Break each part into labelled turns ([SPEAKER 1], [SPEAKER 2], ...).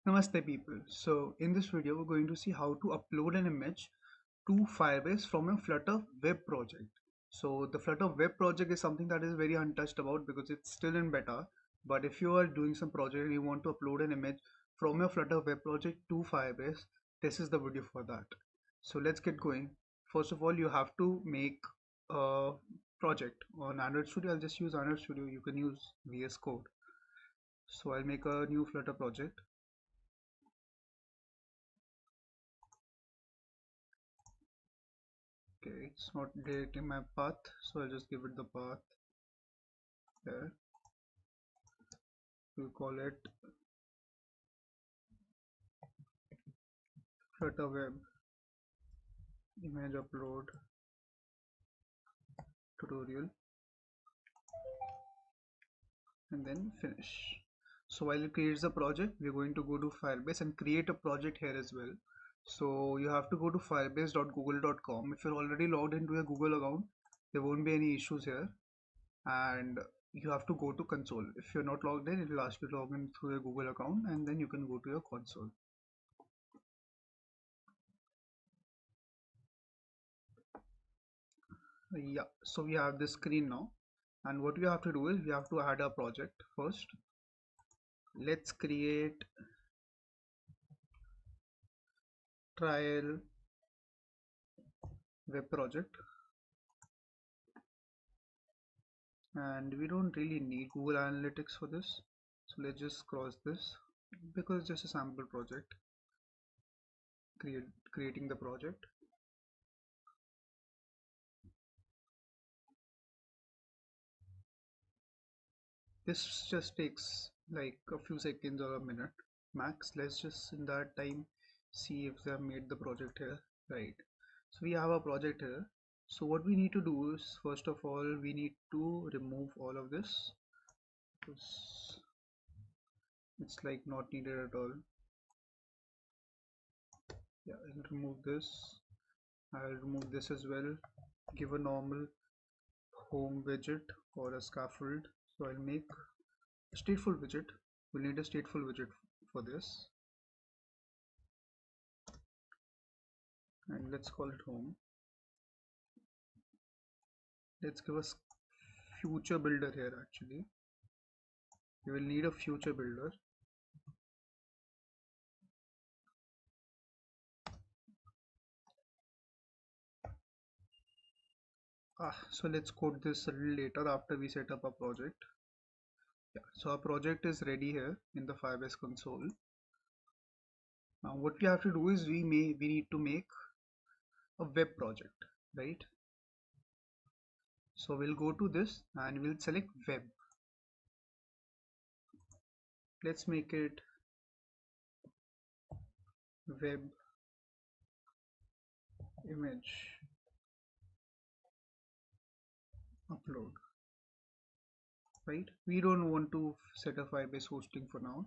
[SPEAKER 1] Namaste people. So in this video we're going to see how to upload an image to Firebase from a Flutter web project. So the Flutter web project is something that is very untouched about because it's still in beta. But if you are doing some project and you want to upload an image from your Flutter web project to Firebase, this is the video for that. So let's get going. First of all, you have to make a project on Android Studio. I'll just use Android Studio. You can use VS Code. So I'll make a new Flutter project. Okay, it's not directly my path, so I'll just give it the path here. We'll call it Flutter Web Image Upload Tutorial and then finish. So while it creates the project, we're going to go to Firebase and create a project here as well. So you have to go to firebase.google.com. If you're already logged into a Google account, there won't be any issues here. And you have to go to console. If you're not logged in, it will ask you to log in through your Google account and then you can go to your console. Yeah, so we have this screen now, and what we have to do is we have to add a project first. Let's create trial web project, and we don't really need Google Analytics for this, so let's just cross this because it's just a sample project. Creating the project. This just takes like a few seconds or a minute max. Let's just in that time see if they have made the project here. Right, so we have a project here. So what we need to do is, first of all, we need to remove all of this because it's like not needed at all. Yeah, I'll remove this. I'll remove this as well. Give a normal home widget or a scaffold. So I'll make a stateful widget. We'll need a stateful widget for this, and let's call it home. Let's give us future builder here. Actually, we will need a future builder. So let's code this a little later after we set up a project. Yeah, so our project is ready here in the Firebase console. Now what we have to do is we need to make a web project, right? So we'll go to this and we'll select web. Let's make it web image upload, right? We don't want to set a Firebase hosting for now.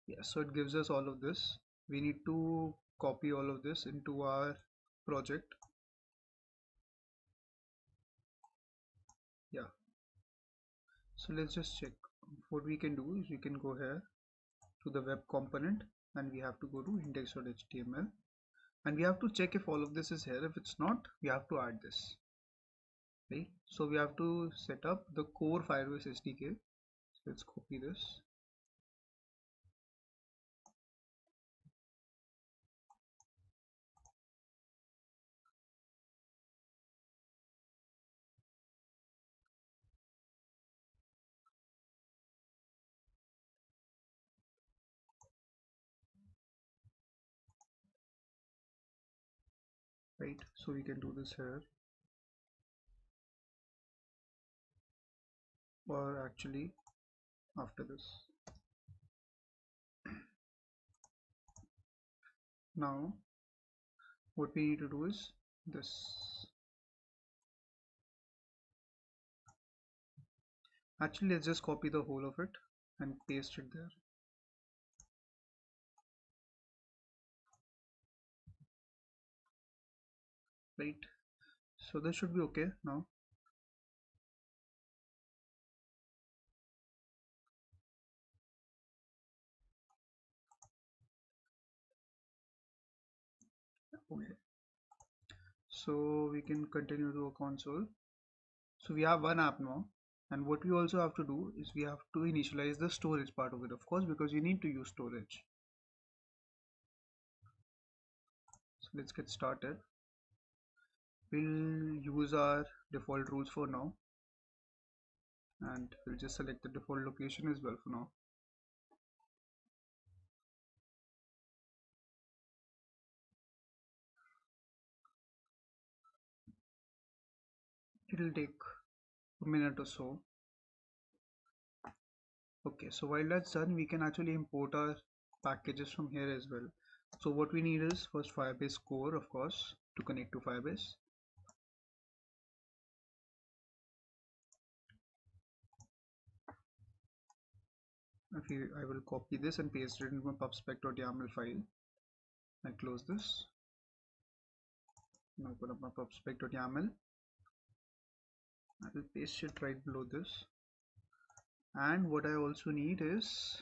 [SPEAKER 1] Yeah, so it gives us all of this. We need to copy all of this into our project. Yeah, so let's just check. What we can do is we can go here to the web component and we have to go to index.html and we have to check if all of this is here. If it's not, we have to add this, right? So we have to set up the core Firebase SDK. So let's copy this. Right, so we can do this here, or actually after this. Now what we need to do is this. Actually, let's just copy the whole of it and paste it there. Right, so this should be okay now. Okay, so we can continue to a console. So we have one app now, and what we also have to do is we have to initialize the storage part of it, of course, because you need to use storage. So let's get started. We'll use our default rules for now, and we'll just select the default location as well for now. It'll take a minute or so. Okay, so while that's done, we can actually import our packages from here as well. So what we need is first Firebase core, of course, to connect to Firebase. Okay, I will copy this and paste it into my pubspec.yaml file. I close this and open up my pubspec.yaml. I will paste it right below this. And what I also need is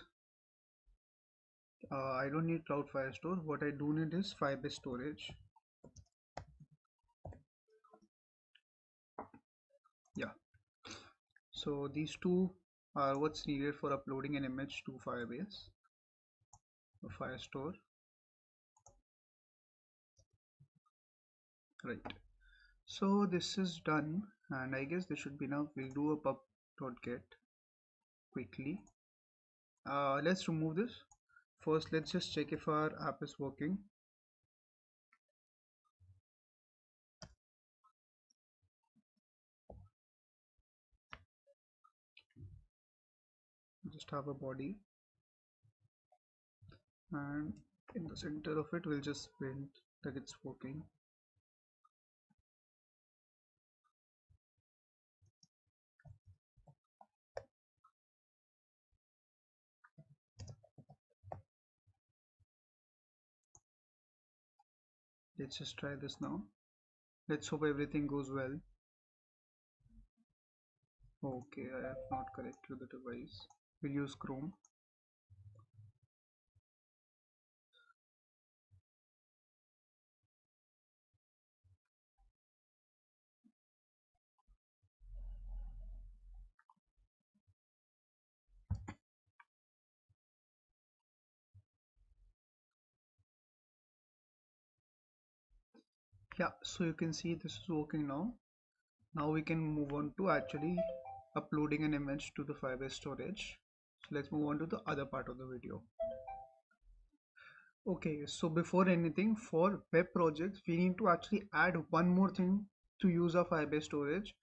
[SPEAKER 1] I don't need Cloud Firestore. What I do need is Firebase storage. Yeah. So these two are what's needed for uploading an image to Firebase or Firestore. Right. So this is done, and I guess this should be enough. We'll do a pub.get quickly. Let's remove this. First, let's just check if our app is working. Just have a body, and in the center of it, we'll just print that it's working. Let's just try this now. Let's hope everything goes well. Okay, I have not connected the device. We'll use Chrome. Yeah, so you can see this is working now. Now we can move on to actually uploading an image to the Firebase storage. So let's move on to the other part of the video. Okay, so before anything, for web projects, we need to actually add one more thing to use our Firebase storage,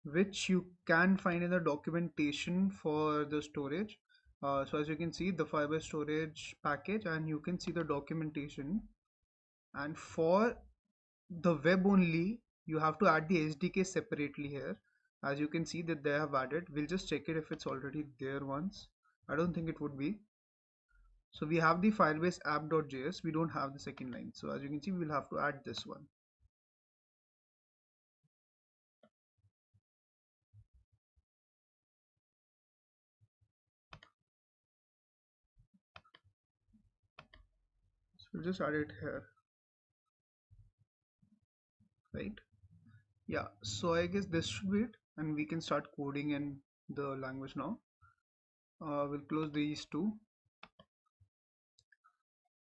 [SPEAKER 1] which you can find in the documentation for the storage. So as you can see, the Firebase storage package, and you can see the documentation. And for the web only, you have to add the SDK separately here. As you can see that they have added. We'll just check it if it's already there once. I don't think it would be. So we have the Firebase app.js. We don't have the second line. So as you can see, we'll have to add this one. So we'll just add it here, right? Yeah, so I guess this should be it, and we can start coding in the language now. We'll close these two,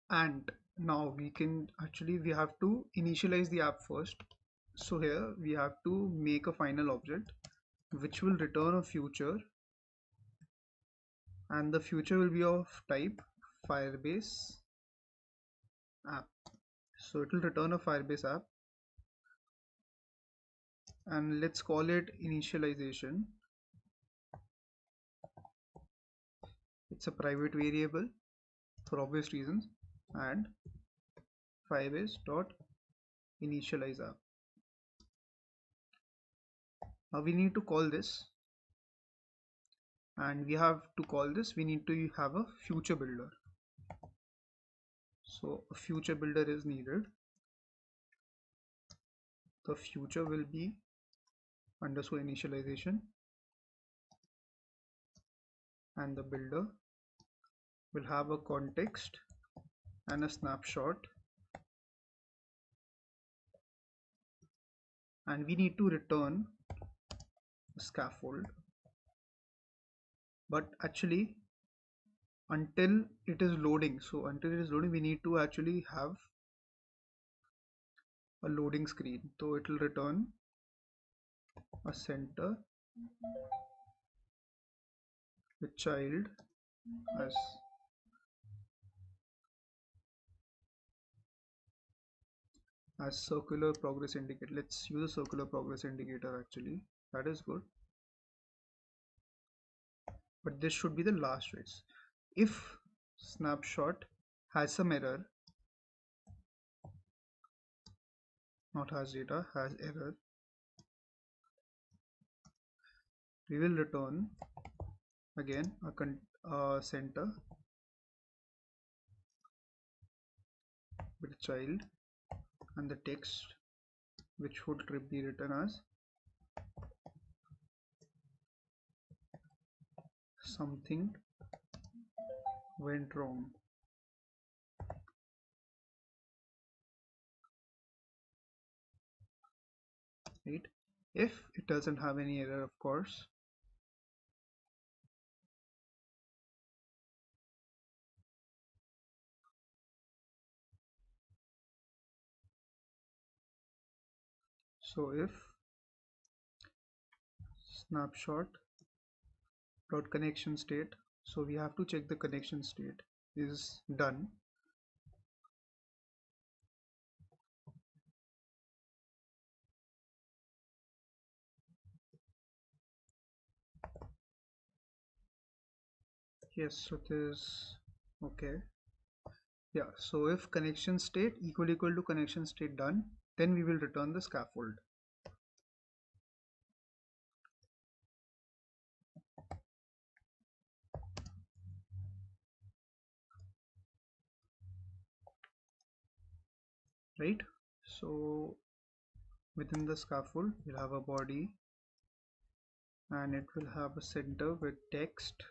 [SPEAKER 1] and now we can actually we have to initialize the app first. So here we have to make a final object which will return a future, and the future will be of type Firebase app. So it will return a Firebase app, and let's call it initialization. It's a private variable for obvious reasons, and Firebase dot initialize app. Now we need to call this, and we have to call this, we need to have a future builder. So a future builder is needed. The future will be underscore initialization, and the builder will have a context and a snapshot and we need to return a scaffold, but actually until it is loading, so until it is loading we need to actually have a loading screen, so it will return a center with child as circular progress indicator. Let's use a circular progress indicator actually, that is good, but this should be the last trace. If snapshot has some error, not has data, has error, we will return again a center with a child and the text which would be written as something went wrong. Right? If it doesn't have any error, of course, so if snapshot dot connection state, so we have to check the connection state is done. Yes, so it is okay. Yeah, so if connection state equal to connection state done, then we will return the scaffold. Right? So within the scaffold we'll have a body and it will have a center with text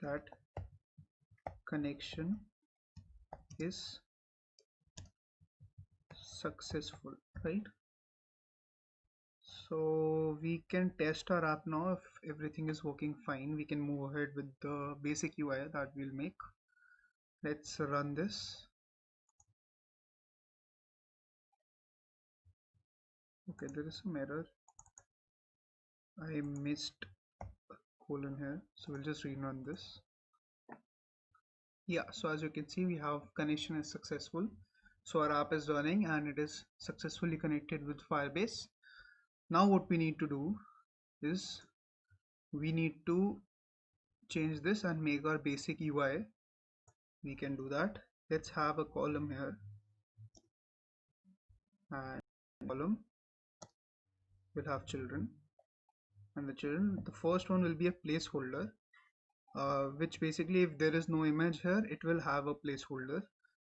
[SPEAKER 1] that connection is successful, right? So we can test our app now. If everything is working fine, we can move ahead with the basic UI that we'll make. Let's run this. Okay, there is some error. I missed a colon here, so we'll just rerun this. Yeah, so as you can see, we have connection is successful. So our app is running and it is successfully connected with Firebase. Now what we need to do is we need to change this and make our basic UI. We can do that. Let's have a column here, and column will have children, and the first one will be a placeholder, which basically if there is no image here it will have a placeholder,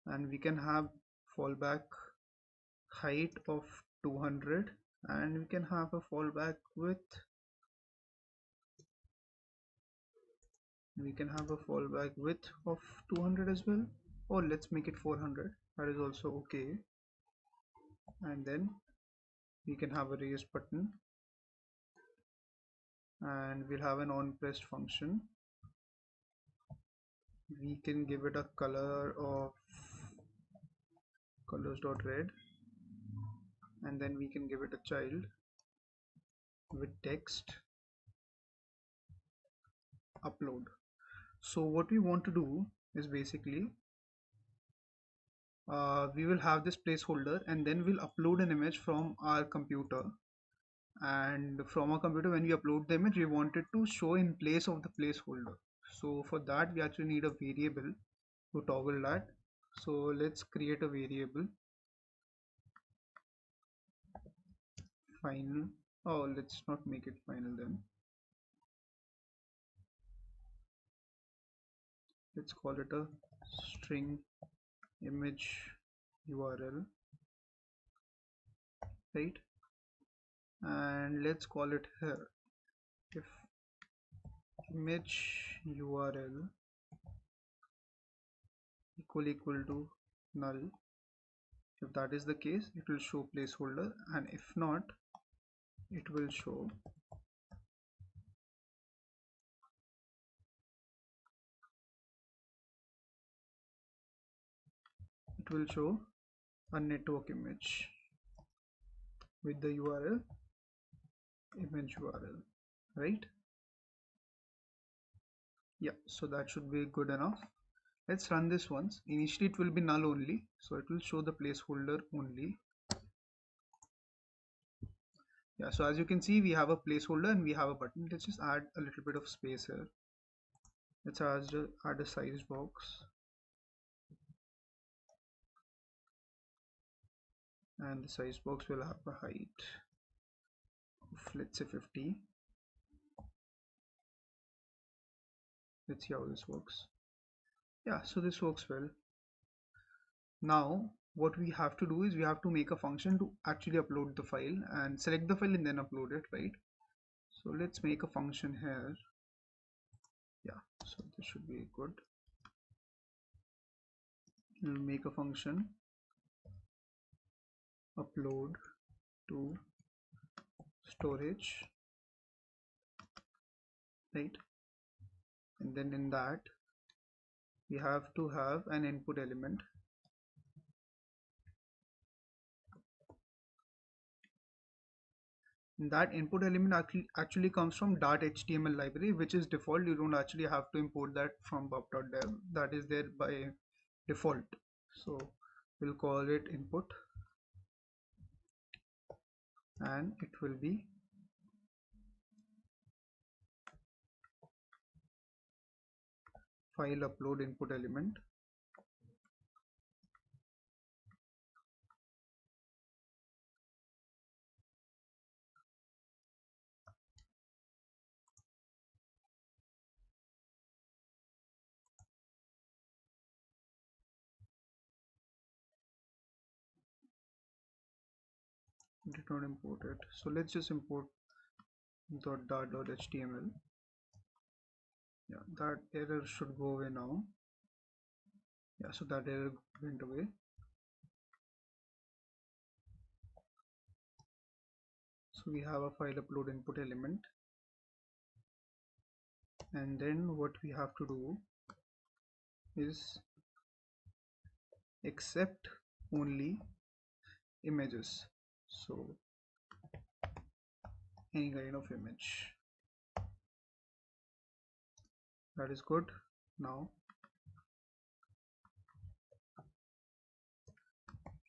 [SPEAKER 1] and we can have fallback height of 200 and we can have a fallback width, of 200 as well, or let's make it 400, that is also okay. And then we can have a raise button and we'll have an on pressed function. We can give it a color of colors.red and then we can give it a child with text upload. So what we want to do is basically we will have this placeholder and then we'll upload an image from our computer, and from our computer when we upload the image we want it to show in place of the placeholder. So for that we actually need a variable to toggle that. So let's create a variable final. Oh, let's not make it final then. Let's call it a string image URL, right? And let's call it here if image URL equal to null. If that is the case, it will show placeholder, and if not, it will show a network image with the URL image URL, right? Yeah, so that should be good enough. Let's run this once. Initially it will be null only, so it will show the placeholder only. Yeah, so as you can see, we have a placeholder and we have a button. Let's just add a little bit of space here. Let's add a size box, and the size box will have a height of, let's say, 50. Let's see how this works. Yeah, so this works well. Now what we have to do is we have to make a function to actually upload the file and select the file and then upload it, right? So let's make a function here. Yeah, so this should be good. We'll make a function upload to storage, right? And then in that we have to have an input element. And that input element actually comes from .html library, which is default. You don't actually have to import that from pub.dev. That is there by default. So we'll call it input, and it will be file upload input element. Did not import it, so let's just import .html. Yeah, that error should go away now. Yeah, so that error went away. So we have a file upload input element, and then what we have to do is accept only images. So any kind of image, that is good. Now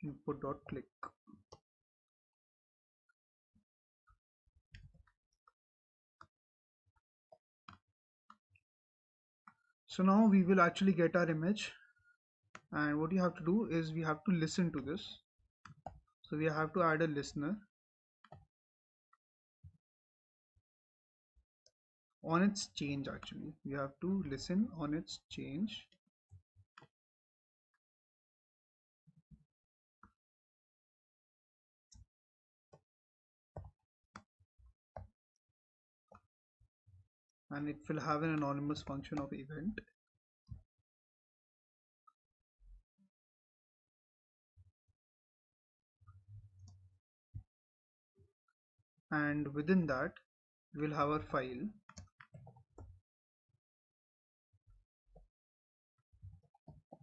[SPEAKER 1] input.click. So now we will actually get our image, and what you have to do is we have to listen to this. So we have to add a listener on its change. Actually we have to listen on its change, and it will have an anonymous function of event. And within that we will have our file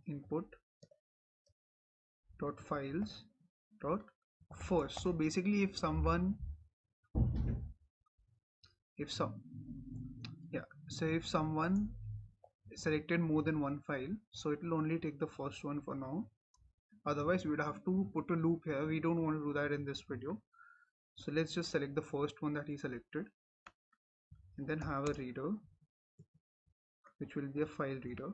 [SPEAKER 1] input dot files dot first. So basically if someone if some yeah so if someone selected more than one file, so it will only take the first one for now. Otherwise we would have to put a loop here. We don't want to do that in this video. So let's just select the first one that he selected, and then have a reader which will be a file reader.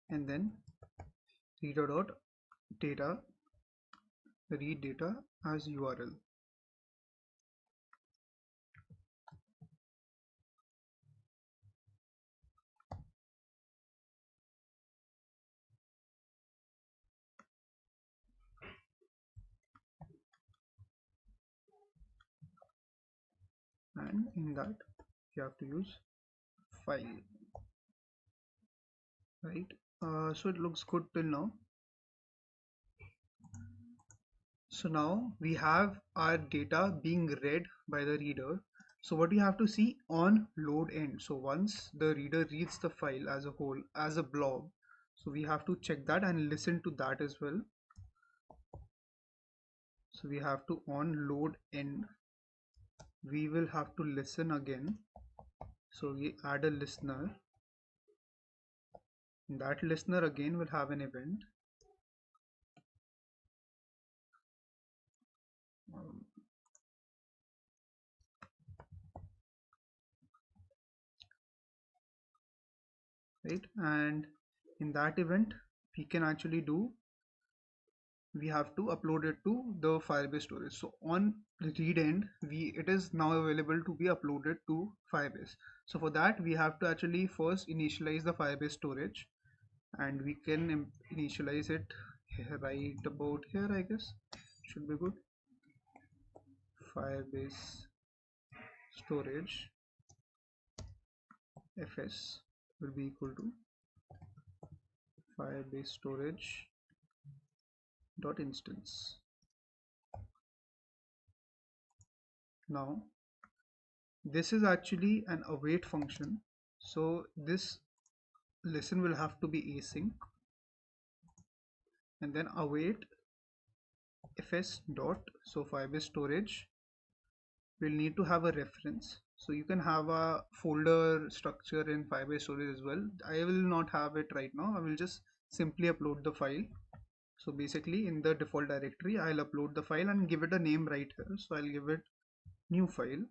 [SPEAKER 1] And then reader dot data, read data as URL. And in that you have to use file, right? So it looks good till now. So now we have our data being read by the reader. So what we have to see on load end. So once the reader reads the file as a whole, as a blob, so we have to check that and listen to that as well. So we have to on load end, we will have to listen again. So we add a listener. That listener again will have an event. Um, right, and in that event we can actually do, we have to upload it to the Firebase storage. So on read end, it is now available to be uploaded to Firebase. So for that we have to actually first initialize the Firebase storage, and we can initialize it right about here, I guess should be good. Firebase storage fs will be equal to Firebase storage dot instance. Now this is actually an await function, so this listen will have to be async, and then await fs dot, so Firebase storage will need to have a reference. So you can have a folder structure in Firebase storage as well. I will not have it right now. I will just simply upload the file. So basically in the default directory I'll upload the file and give it a name right here. So I'll give it new file,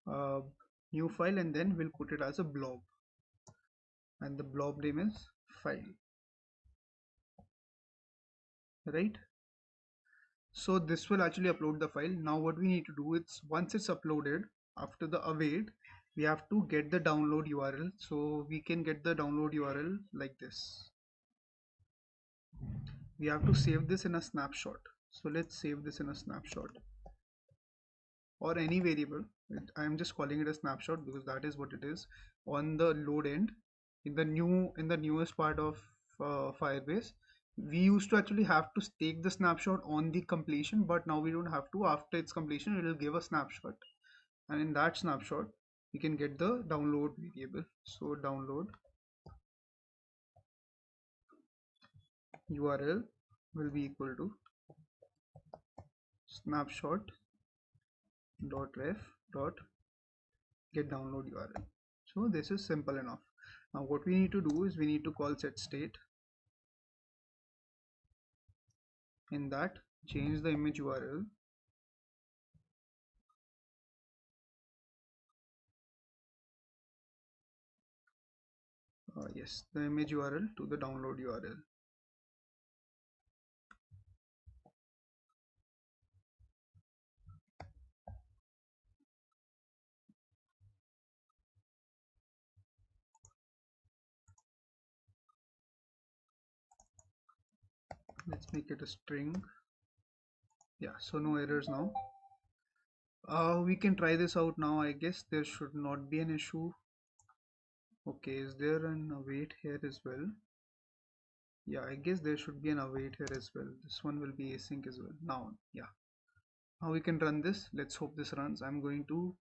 [SPEAKER 1] uh, new file, and then we'll put it as a blob, and the blob name is file, right? So this will actually upload the file. Now what we need to do is, once it's uploaded, after the await, we have to get the download URL. So we can get the download URL like this. We have to save this in a snapshot. So let's save this in a snapshot or any variable. I am just calling it a snapshot because that is what it is on the load end. In the newest part of Firebase, we used to actually have to take the snapshot on the completion, but now we don't have to. After its completion, it will give a snapshot, and in that snapshot we can get the download variable. So download URL will be equal to snapshot dot ref dot get download URL. So this is simple enough. Now what we need to do is we need to call set state. In that, change the image URL. Yes, the image URL to the download URL. Let's make it a string. Yeah, so no errors now. We can try this out now. I guess there should not be an issue. Okay, is there an await here as well? Yeah, I guess there should be an await here as well. This one will be async as well. Now, yeah. Now we can run this. Let's hope this runs. I'm going to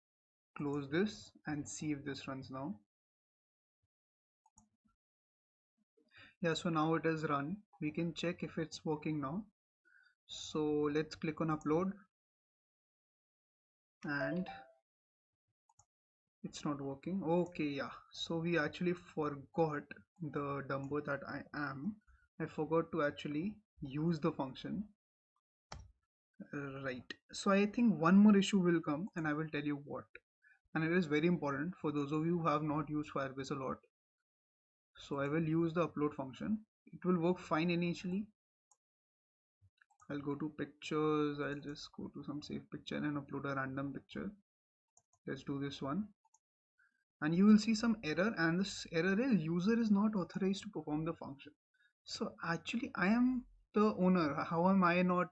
[SPEAKER 1] close this and see if this runs now. Yeah, so now it has run. We can check if it's working now. So let's click on upload, and it's not working. Okay, yeah, so we actually forgot, the dumbo that I am, I forgot to actually use the function. Right, so I think one more issue will come, and I will tell you what, and it is very important for those of you who have not used Firebase a lot. So I will use the upload function. It will work fine initially. I'll go to pictures. I'll just go to some safe picture and upload a random picture. Let's do this one, and you will see some error, and this error is user is not authorized to perform the function. So actually I am the owner. How am I not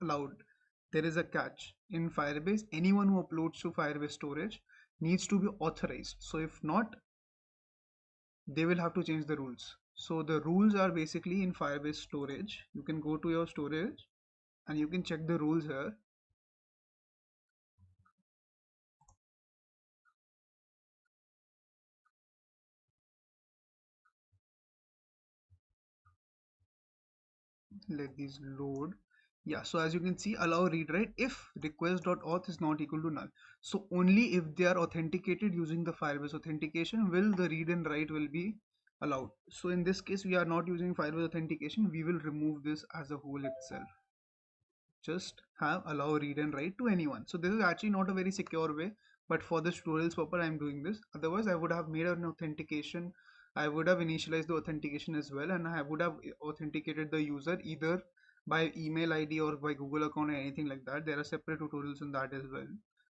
[SPEAKER 1] allowed? there is a catch. In Firebase, anyone who uploads to Firebase storage needs to be authorized. So if not, they will have to change the rules. So the rules are basically in Firebase storage. You can go to your storage and you can check the rules here. Let these load. Yeah, so as you can see, allow read write if request.auth is not equal to null. So only if they are authenticated using the Firebase authentication will the read and write will be allowed. So in this case, we are not using Firebase authentication. We will remove this as a whole itself. Just have allow read and write to anyone. So this is actually not a very secure way, but for this tutorial's purpose, I'm doing this. Otherwise, I would have made an authentication. I would have initialized the authentication as well, and I would have authenticated the user either by email ID or by Google account or anything like that. There are separate tutorials in that as well,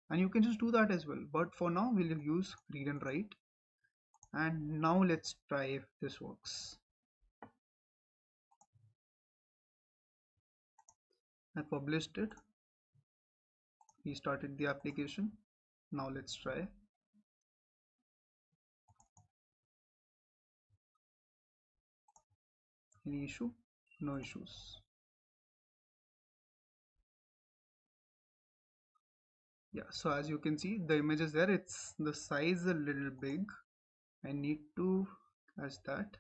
[SPEAKER 1] and you can just do that as well. But for now, we'll use read and write. And now let's try if this works. I published it. We started the application. Now let's try. Any issue? No issues. Yeah, so as you can see, the image is there. It's the size a little big. I need to catch that.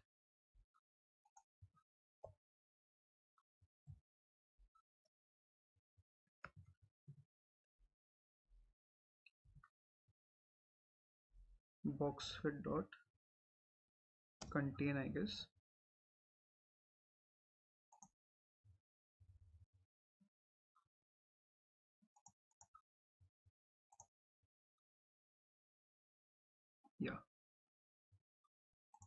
[SPEAKER 1] Box fit dot contain, I guess. Yeah.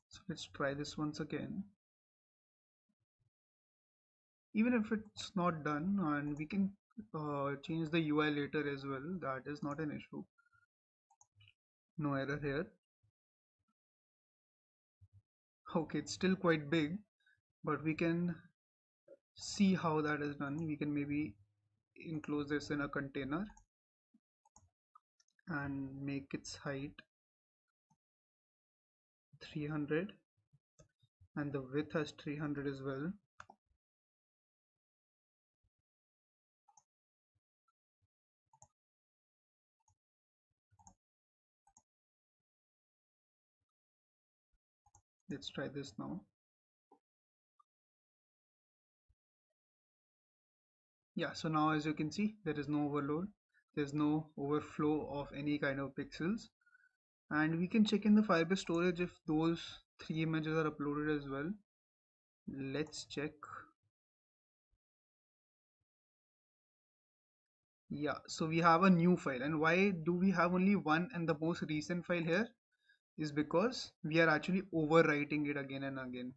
[SPEAKER 1] So let's try this once again. Even if it's not done, and we can change the UI later as well. That is not an issue. No error here. Okay, it's still quite big, but we can see how that is done. We can maybe enclose this in a container and make its height 300 and the width has 300 as well. Let's try this now. Yeah, so now as you can see, there is no overload, there's no overflow of any kind of pixels, and we can check in the Firebase storage if those 3 images are uploaded as well. Let's check. Yeah, so we have a new file, and why do we have only one and the most recent file here is because we are actually overwriting it again and again.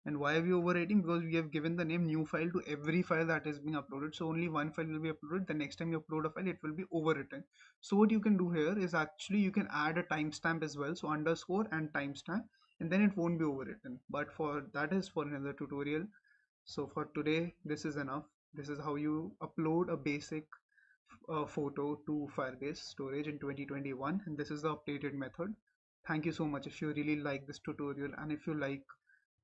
[SPEAKER 1] And why are we overwriting? Because we have given the name new file to every file that is being uploaded. So only one file will be uploaded. The next time you upload a file, it will be overwritten. So what you can do here is actually you can add a timestamp as well. So underscore and timestamp, and then it won't be overwritten. But for that is for another tutorial. So for today, this is enough. This is how you upload a basic photo to Firebase storage in 2021, and this is the updated method. Thank you so much. If you really like this tutorial and if you like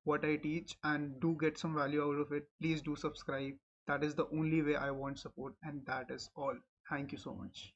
[SPEAKER 1] what I teach and do get some value out of it, please do subscribe. That is the only way I want support, and that is all. Thank you so much.